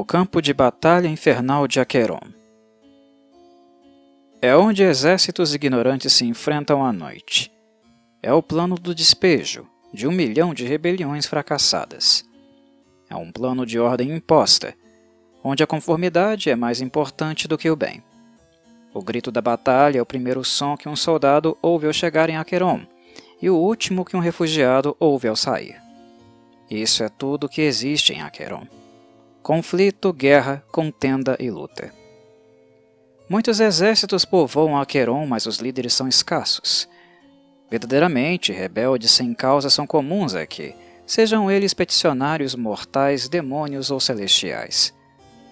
O campo de batalha infernal de Acheron. É onde exércitos ignorantes se enfrentam à noite. É o plano do despejo de 1 milhão de rebeliões fracassadas. É um plano de ordem imposta, onde a conformidade é mais importante do que o bem. O grito da batalha é o primeiro som que um soldado ouve ao chegar em Acheron, e o último que um refugiado ouve ao sair. Isso é tudo que existe em Acheron. Conflito, guerra, contenda e luta. Muitos exércitos povoam Acheron, mas os líderes são escassos. Verdadeiramente, rebeldes sem causa são comuns aqui, sejam eles peticionários mortais, demônios ou celestiais.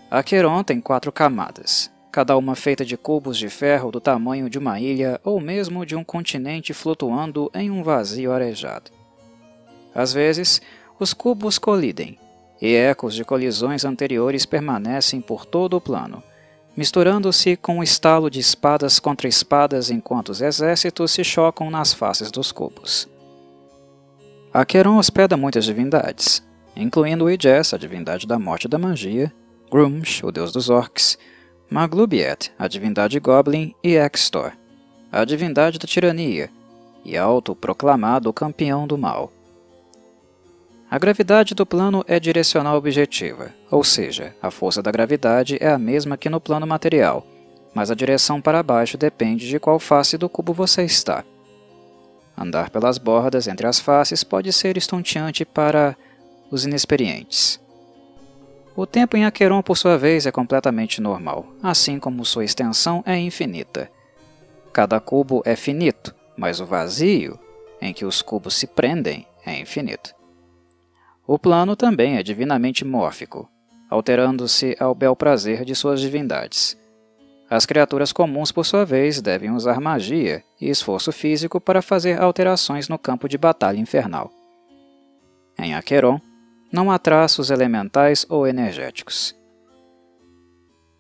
Acheron tem 4 camadas, cada uma feita de cubos de ferro do tamanho de uma ilha ou mesmo de um continente flutuando em um vazio arejado. Às vezes, os cubos colidem, e ecos de colisões anteriores permanecem por todo o plano, misturando-se com o estalo de espadas contra espadas enquanto os exércitos se chocam nas faces dos cubos. Acheron hospeda muitas divindades, incluindo Ijess, a divindade da morte e da magia, Grumsh, o deus dos orcs, Maglubiet, a divindade goblin, e Extor, a divindade da tirania, e autoproclamado campeão do mal. A gravidade do plano é direcional objetiva, ou seja, a força da gravidade é a mesma que no plano material, mas a direção para baixo depende de qual face do cubo você está. Andar pelas bordas entre as faces pode ser estonteante para os inexperientes. O tempo em Acheron, por sua vez, é completamente normal, assim como sua extensão é infinita. Cada cubo é finito, mas o vazio, em que os cubos se prendem, é infinito. O plano também é divinamente mórfico, alterando-se ao bel prazer de suas divindades. As criaturas comuns, por sua vez, devem usar magia e esforço físico para fazer alterações no campo de batalha infernal. Em Acheron, não há traços elementais ou energéticos.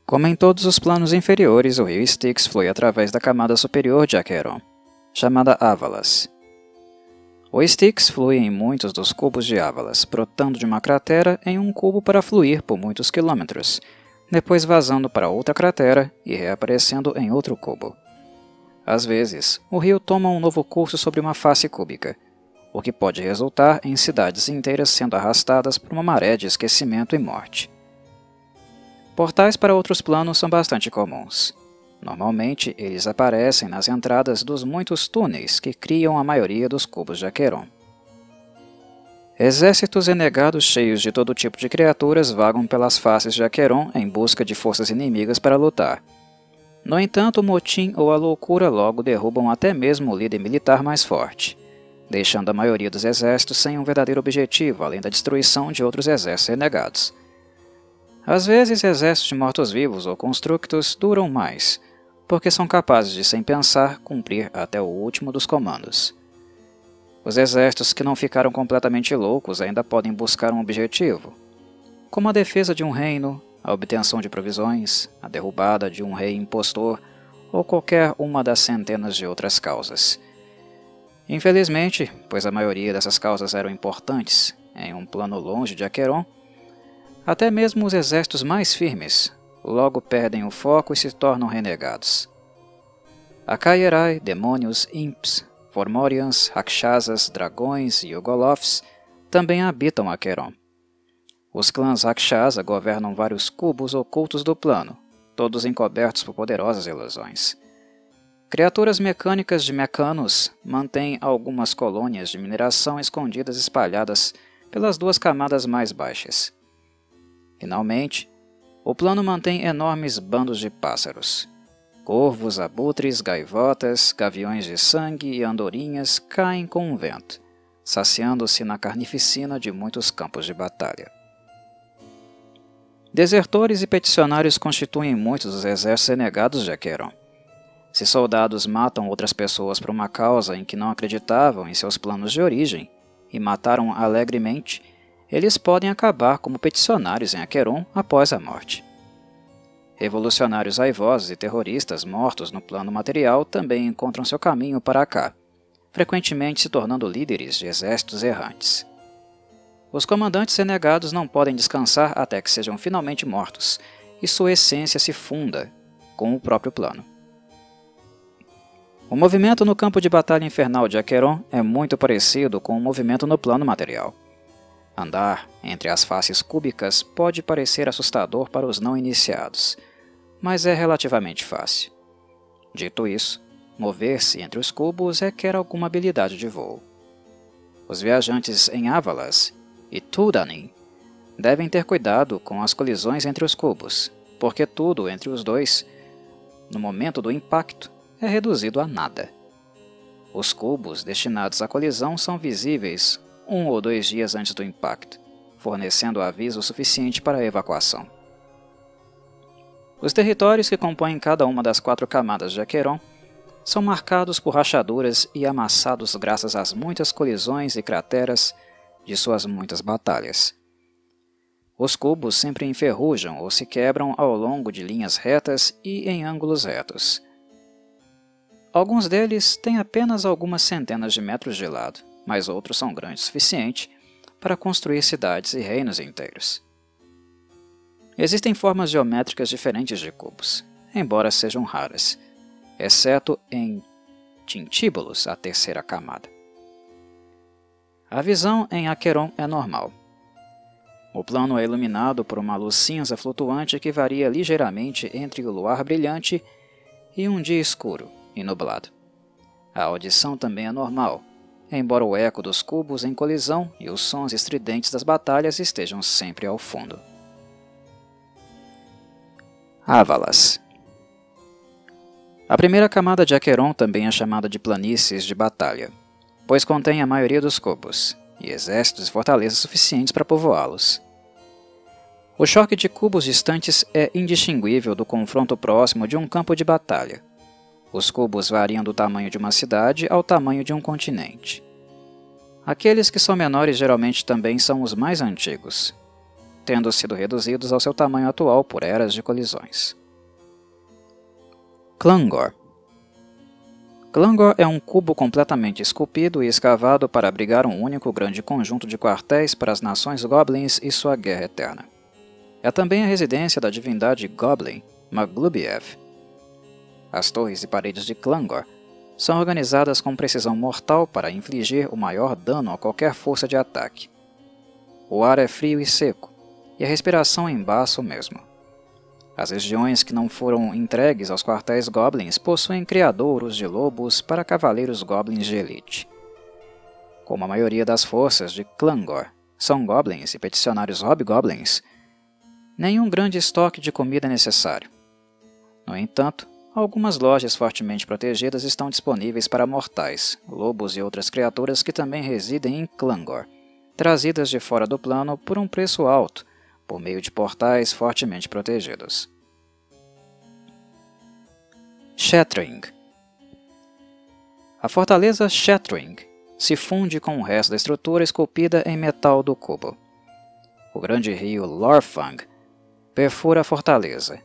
Como em todos os planos inferiores, o rio Styx flui através da camada superior de Acheron, chamada Avalas. O Styx flui em muitos dos cubos de Avalas, brotando de uma cratera em um cubo para fluir por muitos quilômetros, depois vazando para outra cratera e reaparecendo em outro cubo. Às vezes, o rio toma um novo curso sobre uma face cúbica, o que pode resultar em cidades inteiras sendo arrastadas por uma maré de esquecimento e morte. Portais para outros planos são bastante comuns. Normalmente, eles aparecem nas entradas dos muitos túneis que criam a maioria dos cubos de Acheron. Exércitos renegados cheios de todo tipo de criaturas vagam pelas faces de Acheron em busca de forças inimigas para lutar. No entanto, o motim ou a loucura logo derrubam até mesmo o líder militar mais forte, deixando a maioria dos exércitos sem um verdadeiro objetivo, além da destruição de outros exércitos renegados. Às vezes, exércitos de mortos-vivos ou constructos duram mais, porque são capazes de, sem pensar, cumprir até o último dos comandos. Os exércitos que não ficaram completamente loucos ainda podem buscar um objetivo, como a defesa de um reino, a obtenção de provisões, a derrubada de um rei impostor ou qualquer uma das centenas de outras causas. Infelizmente, pois a maioria dessas causas eram importantes em um plano longe de Acheron, até mesmo os exércitos mais firmes logo perdem o foco e se tornam renegados. Acaierai, demônios, imps, Formorians, Rakshasas, dragões e Ugoloths também habitam Acheron. Os clãs Rakshasa governam vários cubos ocultos do plano, todos encobertos por poderosas ilusões. Criaturas mecânicas de Mecanos mantêm algumas colônias de mineração escondidas espalhadas pelas 2 camadas mais baixas. Finalmente, o plano mantém enormes bandos de pássaros. Corvos, abutres, gaivotas, gaviões de sangue e andorinhas caem com o vento, saciando-se na carnificina de muitos campos de batalha. Desertores e peticionários constituem muitos dos exércitos renegados de Acheron. Se soldados matam outras pessoas por uma causa em que não acreditavam em seus planos de origem e mataram alegremente, eles podem acabar como peticionários em Acheron após a morte. Revolucionários raivosos e terroristas mortos no plano material também encontram seu caminho para cá, frequentemente se tornando líderes de exércitos errantes. Os comandantes renegados não podem descansar até que sejam finalmente mortos, e sua essência se funda com o próprio plano. O movimento no campo de batalha infernal de Acheron é muito parecido com o movimento no plano material. Andar entre as faces cúbicas pode parecer assustador para os não iniciados, mas é relativamente fácil. Dito isso, mover-se entre os cubos requer alguma habilidade de voo. Os viajantes em Avalas e Túdanin devem ter cuidado com as colisões entre os cubos, porque tudo entre os dois, no momento do impacto, é reduzido a nada. Os cubos destinados à colisão são visíveis 1 ou 2 dias antes do impacto, fornecendo aviso suficiente para a evacuação. Os territórios que compõem cada uma das 4 camadas de Acheron são marcados por rachaduras e amassados graças às muitas colisões e crateras de suas muitas batalhas. Os cubos sempre enferrujam ou se quebram ao longo de linhas retas e em ângulos retos. Alguns deles têm apenas algumas centenas de metros de lado, mas outros são grandes o suficiente para construir cidades e reinos inteiros. Existem formas geométricas diferentes de cubos, embora sejam raras, exceto em Tintíbulos, a 3ª camada. A visão em Acheron é normal. O plano é iluminado por uma luz cinza flutuante que varia ligeiramente entre o luar brilhante e um dia escuro e nublado. A audição também é normal, embora o eco dos cubos em colisão e os sons estridentes das batalhas estejam sempre ao fundo. Avalas. A primeira camada de Acheron também é chamada de planícies de batalha, pois contém a maioria dos cubos, e exércitos e fortalezas suficientes para povoá-los. O choque de cubos distantes é indistinguível do confronto próximo de um campo de batalha. Os cubos variam do tamanho de uma cidade ao tamanho de um continente. Aqueles que são menores geralmente também são os mais antigos, tendo sido reduzidos ao seu tamanho atual por eras de colisões. Clangor. Clangor é um cubo completamente esculpido e escavado para abrigar um único grande conjunto de quartéis para as nações Goblins e sua guerra eterna. É também a residência da divindade Goblin, Maglubiev. As torres e paredes de Clangor são organizadas com precisão mortal para infligir o maior dano a qualquer força de ataque. O ar é frio e seco, e a respiração é embaço mesmo. As regiões que não foram entregues aos quartéis Goblins possuem criadouros de lobos para cavaleiros Goblins de elite. Como a maioria das forças de Clangor são Goblins e peticionários Hobgoblins, nenhum grande estoque de comida é necessário. No entanto, algumas lojas fortemente protegidas estão disponíveis para mortais, lobos e outras criaturas que também residem em Clangor, trazidas de fora do plano por um preço alto, por meio de portais fortemente protegidos. Shattering. A fortaleza Shattering se funde com o resto da estrutura esculpida em metal do cubo. O grande rio Lorfang perfura a fortaleza,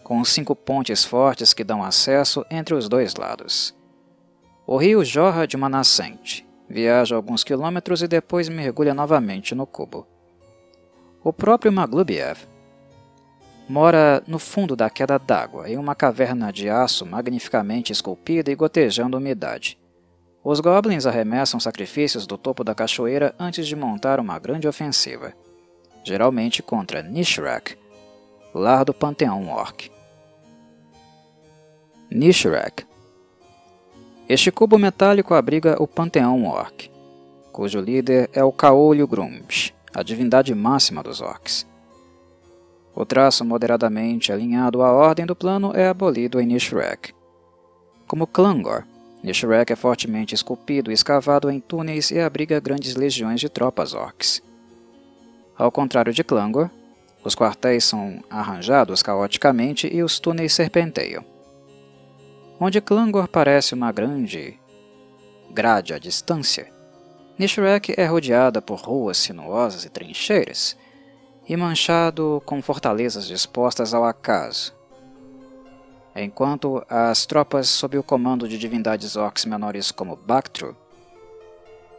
com 5 pontes fortes que dão acesso entre os 2 lados. O rio jorra de uma nascente, viaja alguns quilômetros e depois mergulha novamente no cubo. O próprio Maglubiev mora no fundo da queda d'água, em uma caverna de aço magnificamente esculpida e gotejando umidade. Os Goblins arremessam sacrifícios do topo da cachoeira antes de montar uma grande ofensiva, geralmente contra Nishrak, lar do panteão orc. Nishrak. Este cubo metálico abriga o panteão orc, cujo líder é o Caolho Grumsh, a divindade máxima dos orcs. O traço moderadamente alinhado à ordem do plano é abolido em Nishrak. Como Clangor, Nishrak é fortemente esculpido e escavado em túneis e abriga grandes legiões de tropas orcs. Ao contrário de Clangor, os quartéis são arranjados caoticamente e os túneis serpenteiam. Onde Clangor parece uma grande grade à distância, Nishrak é rodeada por ruas sinuosas e trincheiras, e manchado com fortalezas dispostas ao acaso. Enquanto as tropas sob o comando de divindades orcs menores como Bactru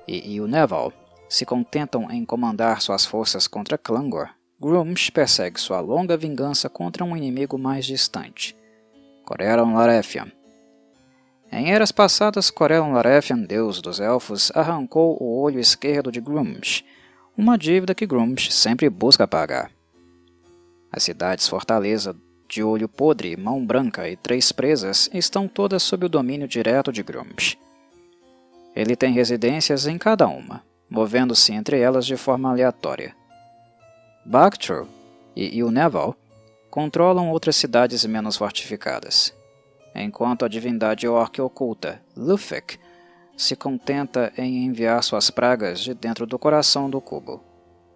e Uneval se contentam em comandar suas forças contra Clangor, Grumsh persegue sua longa vingança contra um inimigo mais distante, Corellon Larethian. Em eras passadas, Corellon Larethian, deus dos elfos, arrancou o olho esquerdo de Grumsh, uma dívida que Grumsh sempre busca pagar. As cidades fortaleza de Olho Podre, Mão Branca e Três Presas estão todas sob o domínio direto de Grumsh. Ele tem residências em cada uma, movendo-se entre elas de forma aleatória. Bactru e Ilneval controlam outras cidades menos fortificadas, enquanto a divindade orc oculta, Lufek, se contenta em enviar suas pragas de dentro do coração do cubo,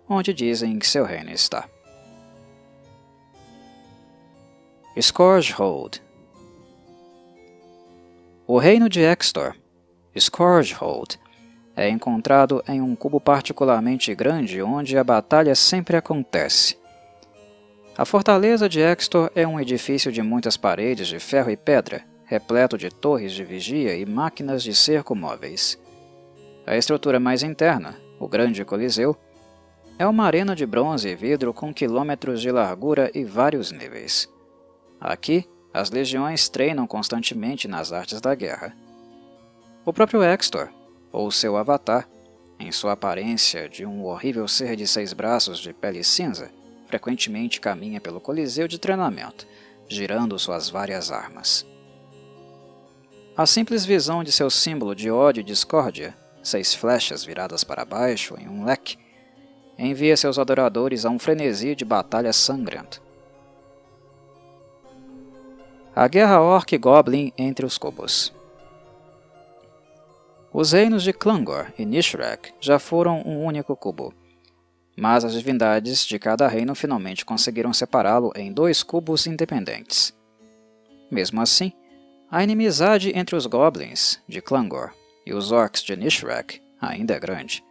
onde dizem que seu reino está. Scourgehold. O reino de Extor, Scourgehold, é encontrado em um cubo particularmente grande onde a batalha sempre acontece. A fortaleza de Extor é um edifício de muitas paredes de ferro e pedra, repleto de torres de vigia e máquinas de cerco móveis. A estrutura mais interna, o Grande Coliseu, é uma arena de bronze e vidro com quilômetros de largura e vários níveis. Aqui, as legiões treinam constantemente nas artes da guerra. O próprio Extor, ou seu avatar, em sua aparência de um horrível ser de 6 braços de pele cinza, frequentemente caminha pelo coliseu de treinamento, girando suas várias armas. A simples visão de seu símbolo de ódio e discórdia, 6 flechas viradas para baixo em um leque, envia seus adoradores a um frenesi de batalha sangrento. A guerra orc-goblin entre os cubos. Os reinos de Clangor e Nishrek já foram um único cubo, mas as divindades de cada reino finalmente conseguiram separá-lo em 2 cubos independentes. Mesmo assim, a inimizade entre os goblins de Clangor e os orcs de Nishrek ainda é grande.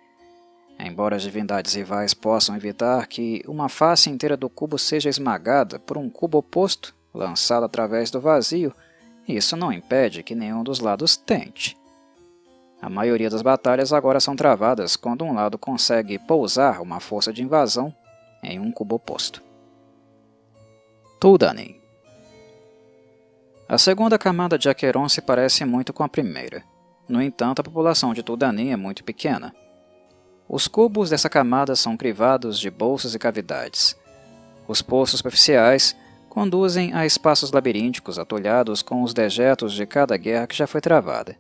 Embora as divindades rivais possam evitar que uma face inteira do cubo seja esmagada por um cubo oposto, lançado através do vazio, isso não impede que nenhum dos lados tente. A maioria das batalhas agora são travadas quando um lado consegue pousar uma força de invasão em um cubo oposto. Túldanin. A segunda camada de Acheron se parece muito com a primeira. No entanto, a população de Túldanin é muito pequena. Os cubos dessa camada são crivados de bolsas e cavidades. Os poços superficiais conduzem a espaços labirínticos atolhados com os dejetos de cada guerra que já foi travada.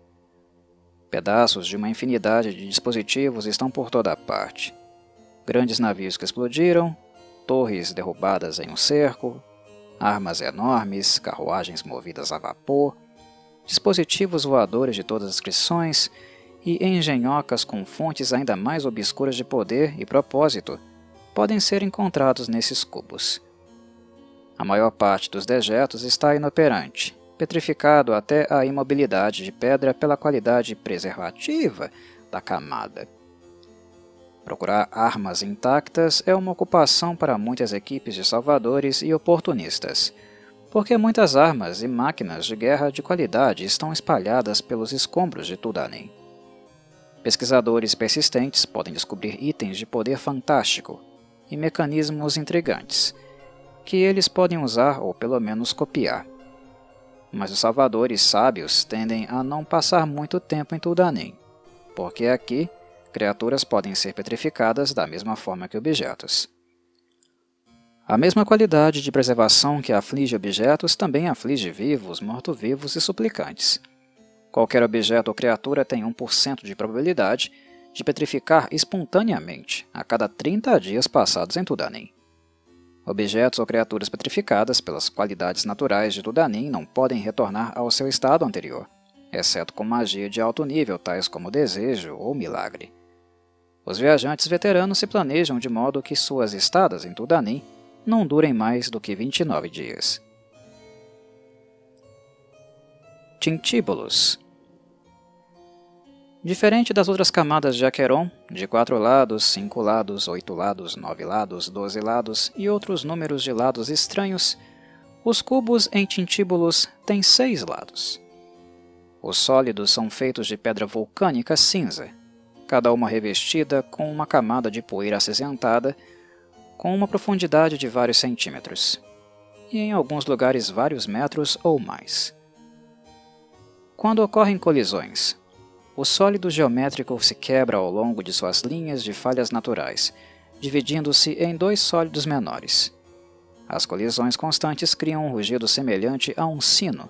Pedaços de uma infinidade de dispositivos estão por toda parte. Grandes navios que explodiram, torres derrubadas em um cerco, armas enormes, carruagens movidas a vapor, dispositivos voadores de todas as descrições e engenhocas com fontes ainda mais obscuras de poder e propósito podem ser encontrados nesses cubos. A maior parte dos dejetos está inoperante, petrificado até a imobilidade de pedra pela qualidade preservativa da camada. Procurar armas intactas é uma ocupação para muitas equipes de salvadores e oportunistas, porque muitas armas e máquinas de guerra de qualidade estão espalhadas pelos escombros de Túldanin. Pesquisadores persistentes podem descobrir itens de poder fantástico e mecanismos intrigantes, que eles podem usar ou pelo menos copiar. Mas os salvadores sábios tendem a não passar muito tempo em Túldanin, porque aqui criaturas podem ser petrificadas da mesma forma que objetos. A mesma qualidade de preservação que aflige objetos também aflige vivos, mortos-vivos e suplicantes. Qualquer objeto ou criatura tem 1% de probabilidade de petrificar espontaneamente a cada 30 dias passados em Túldanin. Objetos ou criaturas petrificadas pelas qualidades naturais de Túldanin não podem retornar ao seu estado anterior, exceto com magia de alto nível, tais como desejo ou milagre. Os viajantes veteranos se planejam de modo que suas estadas em Túldanin não durem mais do que 29 dias. Tintíbulos. Diferente das outras camadas de Acheron, de 4 lados, 5 lados, 8 lados, 9 lados, 12 lados e outros números de lados estranhos, os cubos em Tintíbulos têm 6 lados. Os sólidos são feitos de pedra vulcânica cinza, cada uma revestida com uma camada de poeira acinzentada, com uma profundidade de vários centímetros, e em alguns lugares vários metros ou mais. Quando ocorrem colisões, o sólido geométrico se quebra ao longo de suas linhas de falhas naturais, dividindo-se em dois sólidos menores. As colisões constantes criam um rugido semelhante a um sino,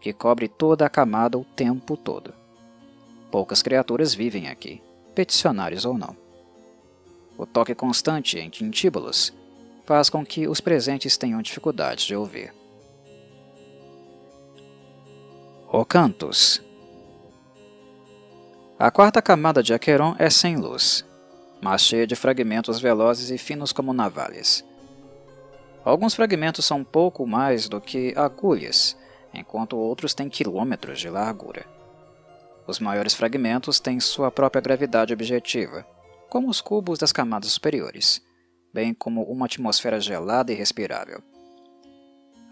que cobre toda a camada o tempo todo. Poucas criaturas vivem aqui, peticionários ou não. O toque constante em tintíbulos faz com que os presentes tenham dificuldade de ouvir. Ocanthus. A quarta camada de Acheron é sem luz, mas cheia de fragmentos velozes e finos como navalhas. Alguns fragmentos são pouco mais do que agulhas, enquanto outros têm quilômetros de largura. Os maiores fragmentos têm sua própria gravidade objetiva, como os cubos das camadas superiores, bem como uma atmosfera gelada e respirável.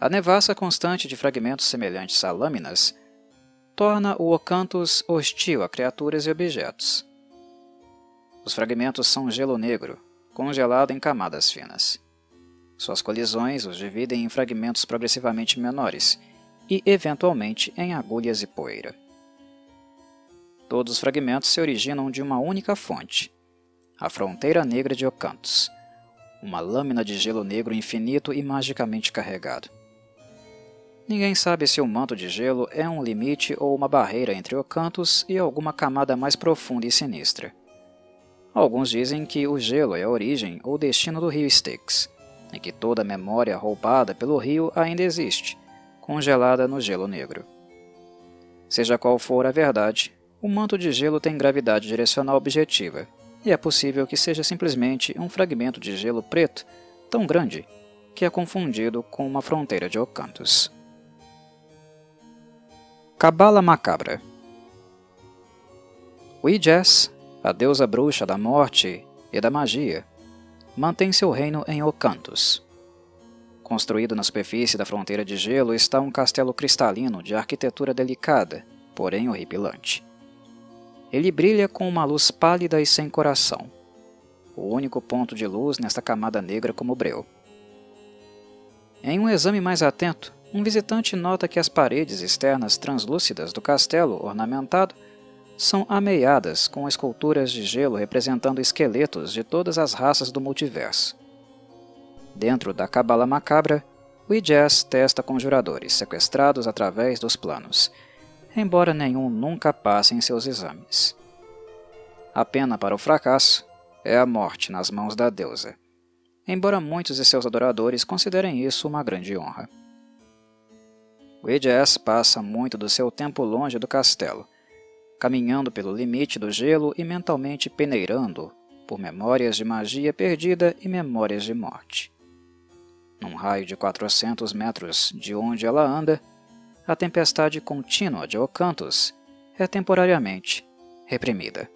A nevasca constante de fragmentos semelhantes a lâminas torna o Ocanthus hostil a criaturas e objetos. Os fragmentos são gelo negro, congelado em camadas finas. Suas colisões os dividem em fragmentos progressivamente menores e, eventualmente, em agulhas e poeira. Todos os fragmentos se originam de uma única fonte, a fronteira negra de Ocanthus, uma lâmina de gelo negro infinito e magicamente carregado. Ninguém sabe se o manto de gelo é um limite ou uma barreira entre Ocanthus e alguma camada mais profunda e sinistra. Alguns dizem que o gelo é a origem ou destino do rio Styx, e que toda a memória roubada pelo rio ainda existe, congelada no gelo negro. Seja qual for a verdade, o manto de gelo tem gravidade direcional objetiva, e é possível que seja simplesmente um fragmento de gelo preto tão grande que é confundido com uma fronteira de Ocanthus. Cabala Macabra. Wijess, a deusa bruxa da morte e da magia, mantém seu reino em Ocanthus. Construído na superfície da fronteira de gelo está um castelo cristalino de arquitetura delicada, porém horripilante. Ele brilha com uma luz pálida e sem coração, o único ponto de luz nesta camada negra como breu. Em um exame mais atento, um visitante nota que as paredes externas translúcidas do castelo ornamentado são ameiadas com esculturas de gelo representando esqueletos de todas as raças do multiverso. Dentro da Cabala Macabra, Wijess testa conjuradores sequestrados através dos planos, embora nenhum nunca passe em seus exames. A pena para o fracasso é a morte nas mãos da deusa, embora muitos de seus adoradores considerem isso uma grande honra. Wijess passa muito do seu tempo longe do castelo, caminhando pelo limite do gelo e mentalmente peneirando por memórias de magia perdida e memórias de morte. Num raio de 400 metros de onde ela anda, a tempestade contínua de Ocanthus é temporariamente reprimida.